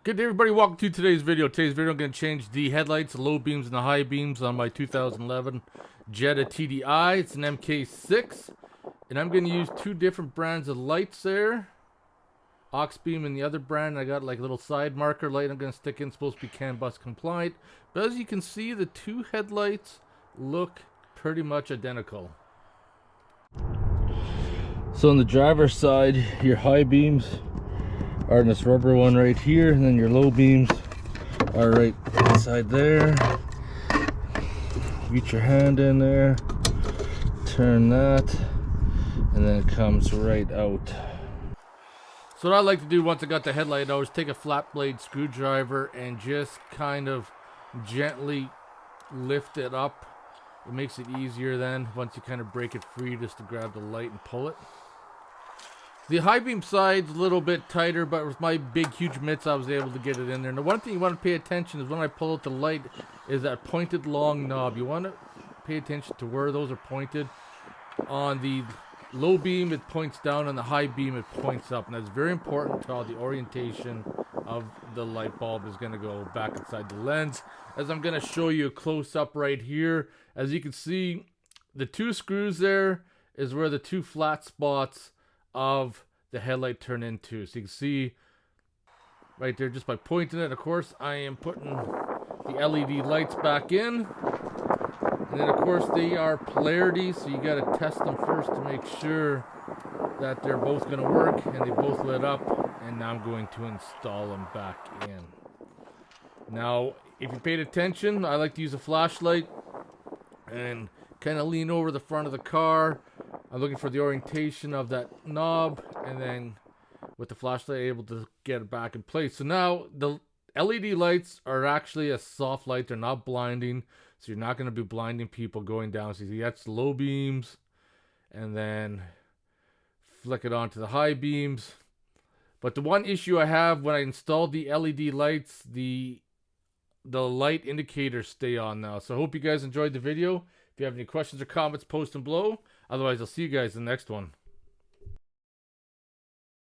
Good day, everybody. Welcome to today's video. Today's video, I'm going to change the headlights, the low beams, and the high beams on my 2011 Jetta TDI. It's an MK6, and I'm going to use two different brands of lights there. Aux beam and the other brand. I got like a little side marker light I'm going to stick in. Supposed to be CAN bus compliant. But as you can see, the two headlights look pretty much identical. So on the driver's side, your high beams are in this rubber one right here, and then your low beams are right inside there. Reach your hand in there, turn that, and then it comes right out. So what I like to do once I got the headlight out is take a flat blade screwdriver and just kind of gently lift it up. It makes it easier then once you kind of break it free, just to grab the light and pull it. The high beam side's a little bit tighter, but with my big huge mitts I was able to get it in there. Now one thing you want to pay attention is when I pull out the light is that pointed long knob. You want to pay attention to where those are pointed. On the low beam it points down, on the high beam it points up, and that's very important to how the orientation of the light bulb is going to go back inside the lens. As I'm going to show you a close-up right here, as you can see, the two screws there is where the two flat spots of the headlight turn into. So you can see right there just by pointing it. Of course, I am putting the LED lights back in, and then of course they are polarity, so you got to test them first to make sure that they're both going to work and they both lit up. And now I'm going to install them back in. Now if you paid attention, I like to use a flashlight and kind of lean over the front of the car. I'm looking for the orientation of that knob, and then with the flashlight able to get it back in place. So now the LED lights are actually a soft light. They're not blinding, so you're not going to be blinding people going down. So you see that's low beams, and then flick it onto the high beams. But the one issue I have when I installed the LED lights, the light indicators stay on now. So I hope you guys enjoyed the video. If you have any questions or comments, post them below. Otherwise, I'll see you guys in the next one.